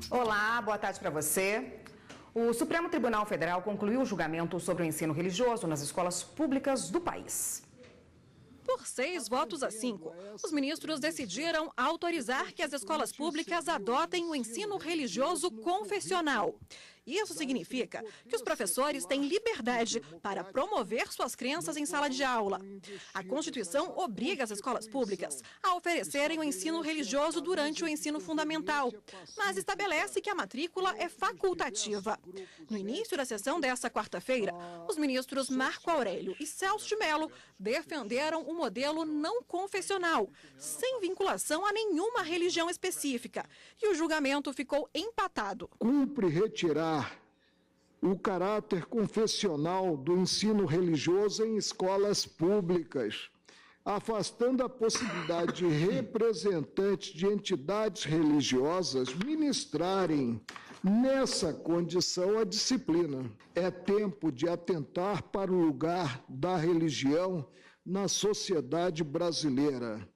Olá, boa tarde para você. O Supremo Tribunal Federal concluiu o julgamento sobre o ensino religioso nas escolas públicas do país. Por 6 votos a 5, os ministros decidiram autorizar que as escolas públicas adotem o ensino religioso confessional. Isso significa que os professores têm liberdade para promover suas crenças em sala de aula. A Constituição obriga as escolas públicas a oferecerem o ensino religioso durante o ensino fundamental, mas estabelece que a matrícula é facultativa. No início da sessão desta quarta-feira, os ministros Marco Aurélio e Celso de Mello defenderam um modelo não confessional, sem vinculação a nenhuma religião específica, e o julgamento ficou empatado. Cumpre retirar o caráter confessional do ensino religioso em escolas públicas, afastando a possibilidade de representantes de entidades religiosas ministrarem nessa condição a disciplina. É tempo de atentar para o lugar da religião na sociedade brasileira.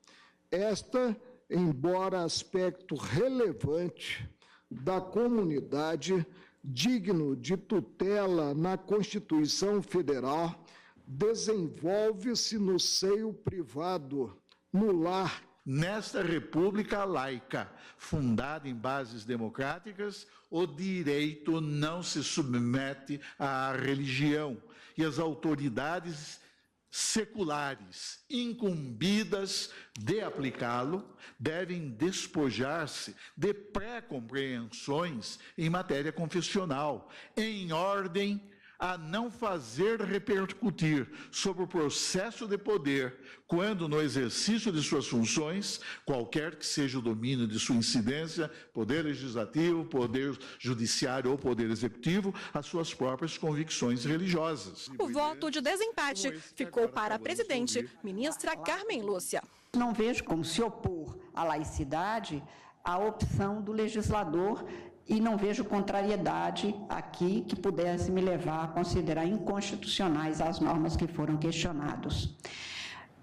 Esta, embora aspecto relevante da comunidade, digno de tutela na Constituição Federal, desenvolve-se no seio privado, no lar. Nesta república laica, fundada em bases democráticas, o direito não se submete à religião e as autoridades seculares, incumbidas de aplicá-lo, devem despojar-se de pré-compreensões em matéria confessional, em ordem a não fazer repercutir sobre o processo de poder, quando no exercício de suas funções, qualquer que seja o domínio de sua incidência, poder legislativo, poder judiciário ou poder executivo, as suas próprias convicções religiosas. O voto de desempate ficou para a presidente, ministra Carmen Lúcia. Não vejo como se opor à laicidade a opção do legislador e não vejo contrariedade aqui que pudesse me levar a considerar inconstitucionais as normas que foram questionadas.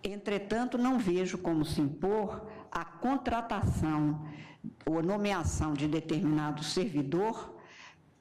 Entretanto, não vejo como se impor a contratação ou nomeação de determinado servidor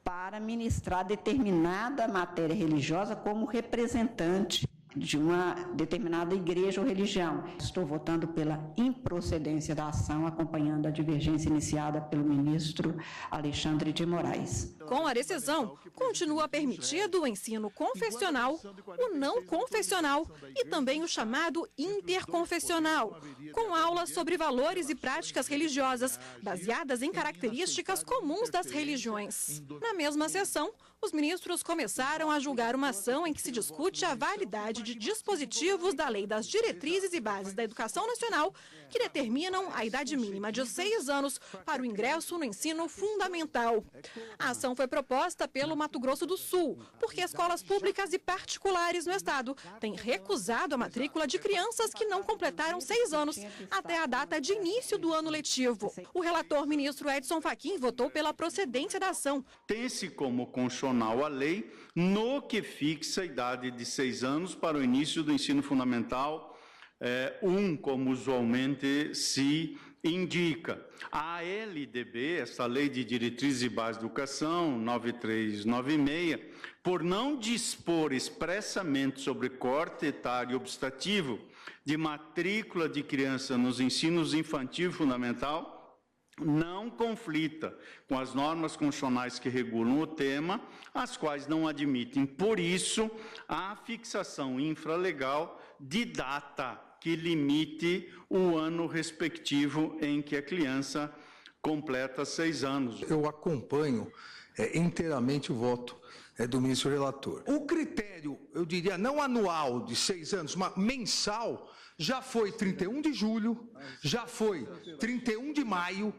para ministrar determinada matéria religiosa como representante de uma determinada igreja ou religião. Estou votando pela improcedência da ação, acompanhando a divergência iniciada pelo ministro Alexandre de Moraes. Com a decisão, continua permitido o ensino confessional, o não confessional e também o chamado interconfessional, com aulas sobre valores e práticas religiosas baseadas em características comuns das religiões. Na mesma sessão, os ministros começaram a julgar uma ação em que se discute a validade de dispositivos da Lei das Diretrizes e Bases da Educação Nacional, que determinam a idade mínima de 6 anos para o ingresso no ensino fundamental. A ação foi proposta pelo Mato Grosso do Sul, porque escolas públicas e particulares no estado têm recusado a matrícula de crianças que não completaram 6 anos até a data de início do ano letivo. O relator ministro Edson Fachin votou pela procedência da ação. Tem-se como constitucional a lei no que fixa a idade de 6 anos para o início do ensino fundamental, como usualmente se indica. A LDB, essa Lei de Diretrizes e Bases de Educação, 9396, por não dispor expressamente sobre corte etário obstativo de matrícula de criança nos ensinos infantil e fundamental, não conflita com as normas constitucionais que regulam o tema, as quais não admitem, por isso, a fixação infralegal de data que limite o ano respectivo em que a criança completa 6 anos. Eu acompanho inteiramente o voto do ministro relator. O critério, eu diria, não anual de 6 anos, mas mensal, já foi 31 de julho, já foi 31 de maio,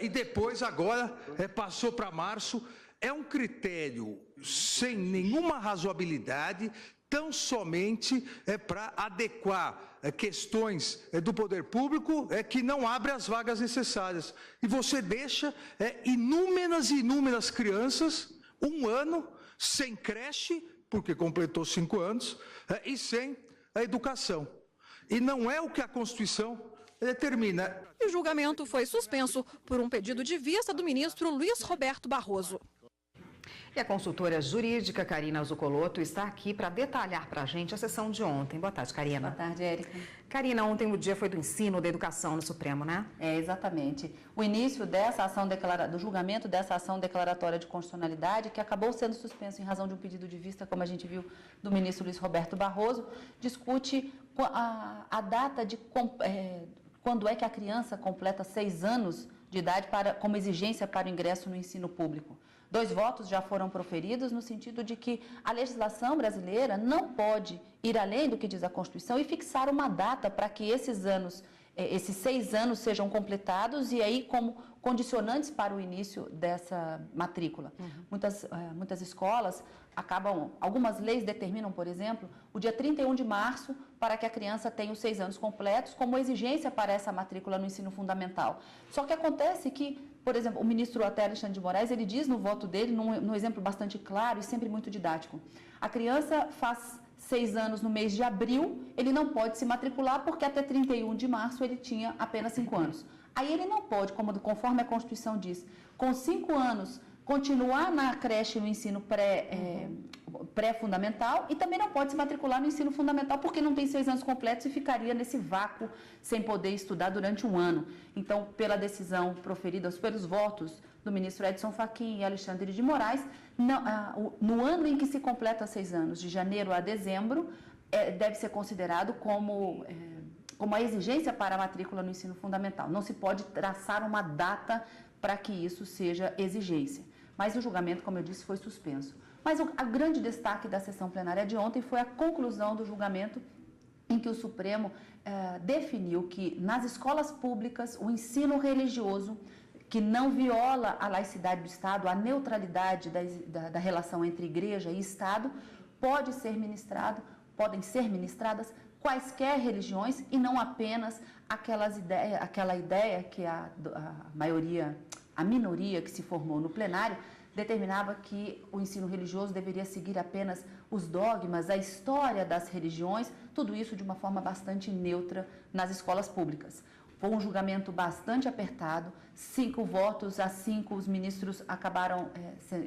e depois agora passou para março. É um critério sem nenhuma razoabilidade, tão somente para adequar questões do poder público que não abre as vagas necessárias. E você deixa inúmeras crianças, 1 ano, sem creche, porque completou 5 anos, e sem a educação. E não é o que a Constituição determina. E o julgamento foi suspenso por um pedido de vista do ministro Luiz Roberto Barroso. E a consultora jurídica Karina Zucolotto está aqui para detalhar para a gente a sessão de ontem. Boa tarde, Karina. Boa tarde, Érica. Karina, ontem o dia foi do ensino, da educação no Supremo, né? Exatamente. O início dessa ação do julgamento dessa ação declaratória de constitucionalidade, que acabou sendo suspenso em razão de um pedido de vista, como a gente viu, do ministro Luiz Roberto Barroso, discute a data de quando é que a criança completa 6 anos de idade como exigência para o ingresso no ensino público. 2 votos já foram proferidos no sentido de que a legislação brasileira não pode ir além do que diz a Constituição e fixar uma data para que esses 6 anos sejam completados e aí como condicionantes para o início dessa matrícula. Muitas escolas algumas leis determinam, por exemplo, o dia 31 de março para que a criança tenha os 6 anos completos como exigência para essa matrícula no ensino fundamental. Só que acontece que, por exemplo, o ministro até Alexandre de Moraes, ele diz no voto dele, num exemplo bastante claro e sempre muito didático, a criança faz 6 anos no mês de abril, ele não pode se matricular porque até 31 de março ele tinha apenas 5 anos. Aí ele não pode, conforme a Constituição diz, com 5 anos, continuar na creche no ensino pré-fundamental e também não pode se matricular no ensino fundamental porque não tem 6 anos completos e ficaria nesse vácuo sem poder estudar durante 1 ano. Então, pela decisão proferida, pelos votos do ministro Edson Fachin e Alexandre de Moraes, no ano em que se completa 6 anos, de janeiro a dezembro, deve ser considerado como a exigência para a matrícula no ensino fundamental. Não se pode traçar uma data para que isso seja exigência. Mas o julgamento, como eu disse, foi suspenso. Mas o grande destaque da sessão plenária de ontem foi a conclusão do julgamento em que o Supremo definiu que nas escolas públicas o ensino religioso, que não viola a laicidade do Estado, a neutralidade da relação entre igreja e Estado, podem ser ministradas quaisquer religiões e não apenas aquela ideia que a minoria que se formou no plenário determinava que o ensino religioso deveria seguir apenas os dogmas, a história das religiões, tudo isso de uma forma bastante neutra nas escolas públicas. Foi um julgamento bastante apertado, 5 votos a 5, os ministros acabaram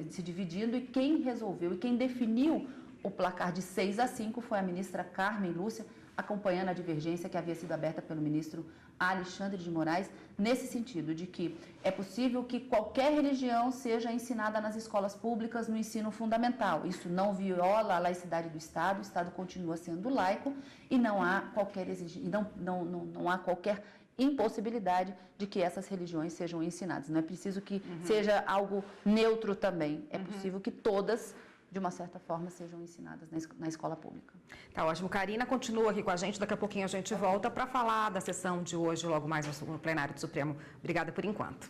se dividindo e quem resolveu e quem definiu o placar de 6 a 5 foi a ministra Carmen Lúcia, acompanhando a divergência que havia sido aberta pelo ministro Alexandre de Moraes, nesse sentido de que é possível que qualquer religião seja ensinada nas escolas públicas no ensino fundamental. Isso não viola a laicidade do Estado, o Estado continua sendo laico e não há qualquer não há qualquer impossibilidade de que essas religiões sejam ensinadas. Não é preciso que seja algo neutro também, é possível que todas, de uma certa forma, sejam ensinadas na escola pública. Tá ótimo. Karina continua aqui com a gente. Daqui a pouquinho a gente volta para falar da sessão de hoje, logo mais no plenário do Supremo. Obrigada por enquanto.